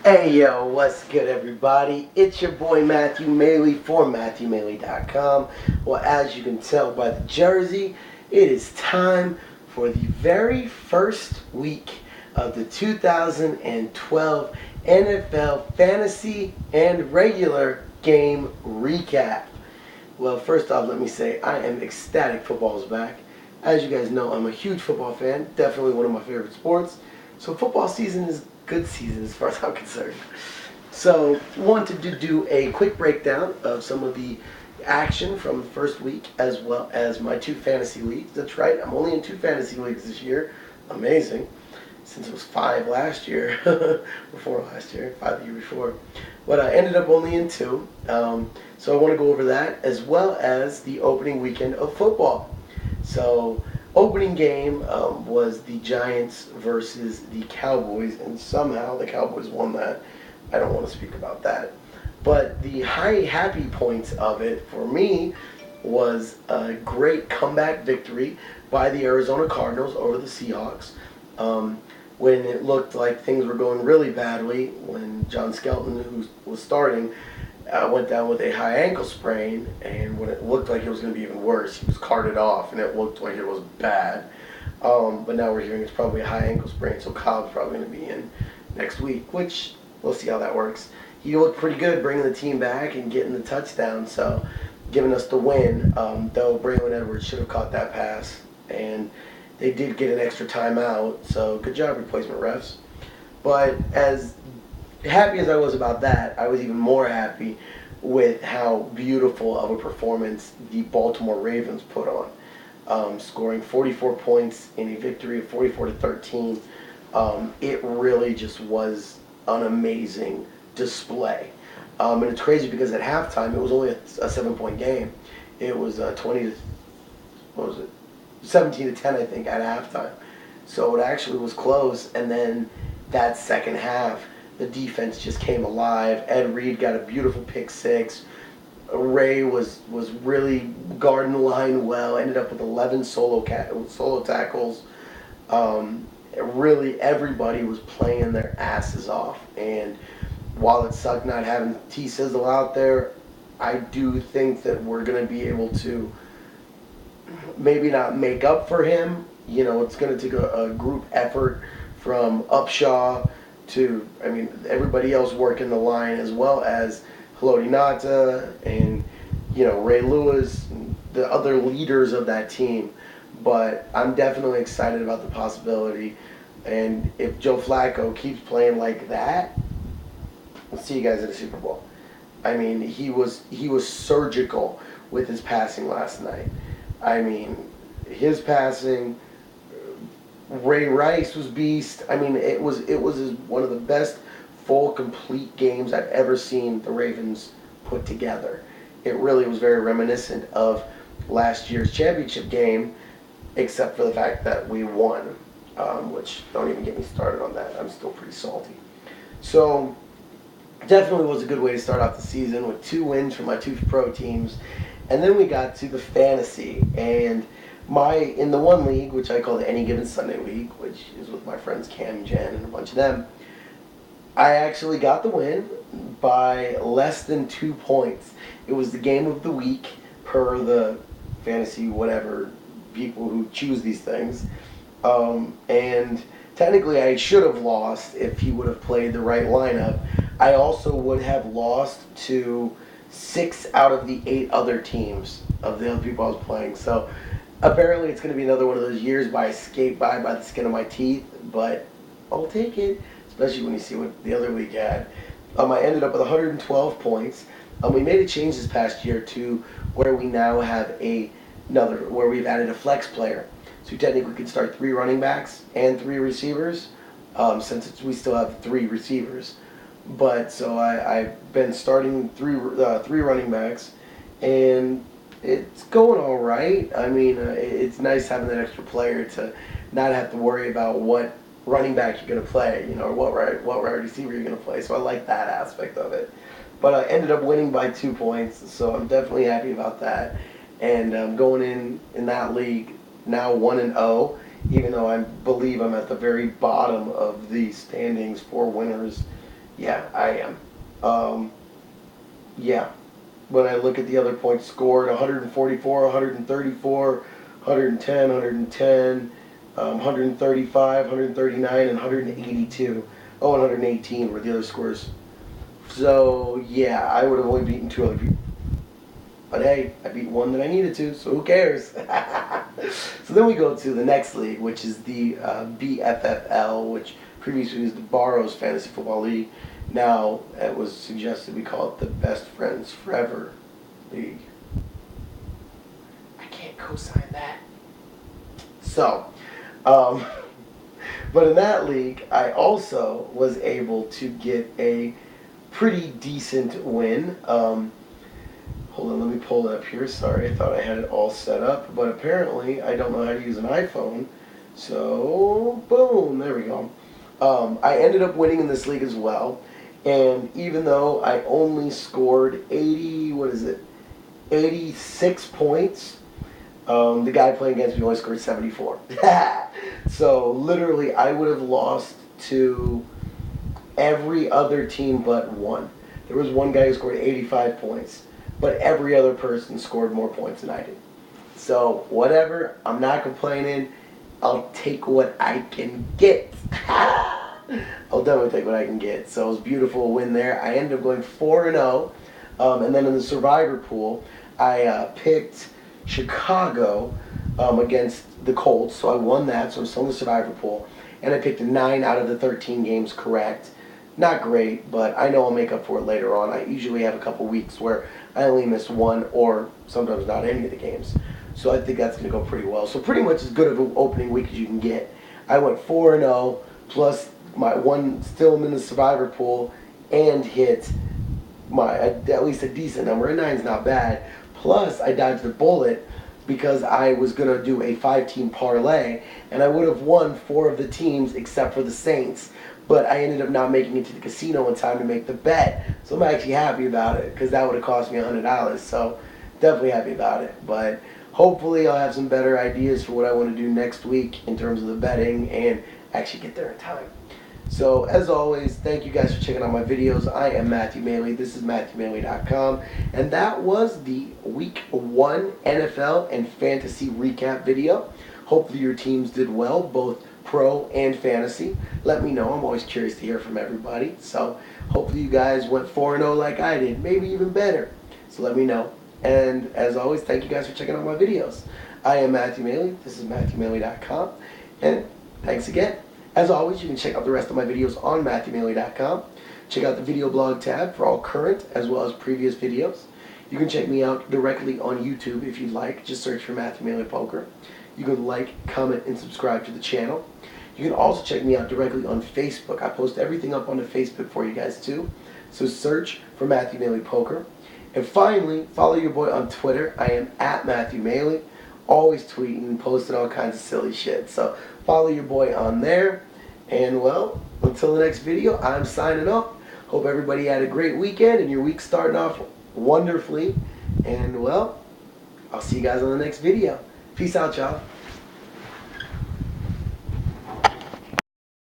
Hey yo, what's good everybody? It's your boy Matthew Maley for MatthewMaley.com. Well, as you can tell by the jersey, it is time for the very first week of the 2012 NFL Fantasy and Regular Game Recap. Well, first off, let me say I am ecstatic football is back. As you guys know, I'm a huge football fan, definitely one of my favorite sports. So football season is good season as far as I'm concerned. So wanted to do a quick breakdown of some of the action from the first week as well as my two fantasy leagues. That's right, I'm only in two fantasy leagues this year. Amazing. Since it was five last year, before last year, five the year before. But I ended up only in two. So I want to go over that as well as the opening weekend of football. So opening game was the Giants versus the Cowboys, and somehow the Cowboys won that. I don't want to speak about that. But the high happy points of it for me was a great comeback victory by the Arizona Cardinals over the Seahawks. When it looked like things were going really badly, when John Skelton, who was starting, went down with a high ankle sprain, and when it looked like it was going to be even worse, he was carted off, and it looked like it was bad. But now we're hearing it's probably a high ankle sprain, so Cobb's probably going to be in next week, which we'll see how that works. He looked pretty good bringing the team back and getting the touchdown, so giving us the win, though Braylon Edwards should have caught that pass, and they did get an extra timeout, so good job, replacement refs. But as happy as I was about that, I was even more happy with how beautiful of a performance the Baltimore Ravens put on, scoring 44 points in a victory of 44-13. It really just was an amazing display. And it's crazy because at halftime it was only a 7-point game. It was 17-10, I think, at halftime. So it actually was close. And then that second half, the defense just came alive. Ed Reed got a beautiful pick six. Ray was really guarding the line well. Ended up with 11 solo tackles. Really, everybody was playing their asses off. And while it sucked not having T Sizzle out there, I do think that we're going to be able to maybe not make up for him. You know, it's going to take a group effort from Upshaw to, everybody else working the line, as well as Haloti Ngata and, Ray Lewis, and the other leaders of that team. But I'm definitely excited about the possibility. And if Joe Flacco keeps playing like that, we'll see you guys in the Super Bowl. He was surgical with his passing last night. His passing. Ray Rice was beast. It was one of the best full complete games I've ever seen the Ravens put together. It really was very reminiscent of last year's championship game, except for the fact that we won, which don't even get me started on that. I'm still pretty salty. So definitely was a good way to start off the season with 2 wins for my 2 pro teams. And then we got to the fantasy, and in the one league, which I call the Any Given Sunday League, which is with my friends Cam, Jen, and a bunch of them, I actually got the win by less than 2 points. It was the game of the week per the fantasy whatever people who choose these things. And technically I should have lost if he would have played the right lineup. I also would have lost to 6 out of the 8 other teams of the other people I was playing. So apparently it's going to be another one of those years by escape by the skin of my teeth, but I'll take it, especially when you see what the other league had. I ended up with 112 points. We made a change this past year to where we now have where we've added a flex player. So technically we could start 3 running backs and 3 receivers, since we still have 3 receivers. But so I've been starting 3 running backs, and it's going all right. It's nice having that extra player to not have to worry about what running back you're going to play, or what wide receiver you're going to play. So I like that aspect of it. But I ended up winning by 2 points, so I'm definitely happy about that. And going in that league now 1-0, even though I believe I'm at the very bottom of the standings for winners Yeah, I am. Yeah. When I look at the other points scored, 144, 134, 110, 110, 135, 139, and 182. Oh, and 118 were the other scores. So, yeah, I would have only beaten two other people. But hey, I beat one that I needed to, so who cares? So then we go to the next league, which is the BFFL, which previously was the Barrows Fantasy Football League. Now it was suggested we call it the Best Friends Forever League. I can't co-sign that. So, um, but in that league, I also was able to get a pretty decent win. Hold on, let me pull it up here. Sorry, I thought I had it all set up, but apparently I don't know how to use an iPhone. So, boom, there we go. I ended up winning in this league as well, and even though I only scored 86 points, the guy playing against me only scored 74. So, literally, I would have lost to every other team but one. There was one guy who scored 85 points. But every other person scored more points than I did. So, whatever, I'm not complaining. I'll take what I can get. I'll definitely take what I can get. So, it was a beautiful win there. I ended up going 4-0. And then in the Survivor pool, I picked Chicago against the Colts. So, I won that. So, I'm still in the Survivor pool. And I picked 9 out of the 13 games correct. Not great, but I know I'll make up for it later on. I usually have a couple weeks where I only miss one or sometimes not any of the games. So I think that's going to go pretty well. So pretty much as good of an opening week as you can get. I went 4-0 plus my one still in the Survivor pool and hit my at least a decent number. A 9's not bad. Plus I dodged a bullet because I was going to do a 5-team parlay and I would have won 4 of the teams except for the Saints. But I ended up not making it to the casino in time to make the bet. So I'm actually happy about it because that would have cost me $100. So definitely happy about it. But hopefully I'll have some better ideas for what I want to do next week in terms of the betting and actually get there in time. So as always, thank you guys for checking out my videos. I am Matthew Maley. This is MatthewMaley.com. And that was the Week 1 NFL and Fantasy Recap video. Hopefully your teams did well, both pro and fantasy. Let me know. I'm always curious to hear from everybody. So hopefully you guys went 4-0 like I did, maybe even better. So let me know. And as always, thank you guys for checking out my videos. I am Matthew Maley. This is MatthewMaley.com. And thanks again. As always, you can check out the rest of my videos on MatthewMaley.com. Check out the video blog tab for all current as well as previous videos. You can check me out directly on YouTube if you'd like. Just search for Matthew Maley Poker. You can like, comment, and subscribe to the channel. You can also check me out directly on Facebook. I post everything up onto Facebook for you guys too. So search for Matthew Maley Poker. And finally, follow your boy on Twitter. I am at Matthew Maley. Always tweeting and posting all kinds of silly shit. So follow your boy on there. And well, until the next video, I'm signing off. Hope everybody had a great weekend and your week's starting off wonderfully. And well, I'll see you guys on the next video. Peace out, y'all.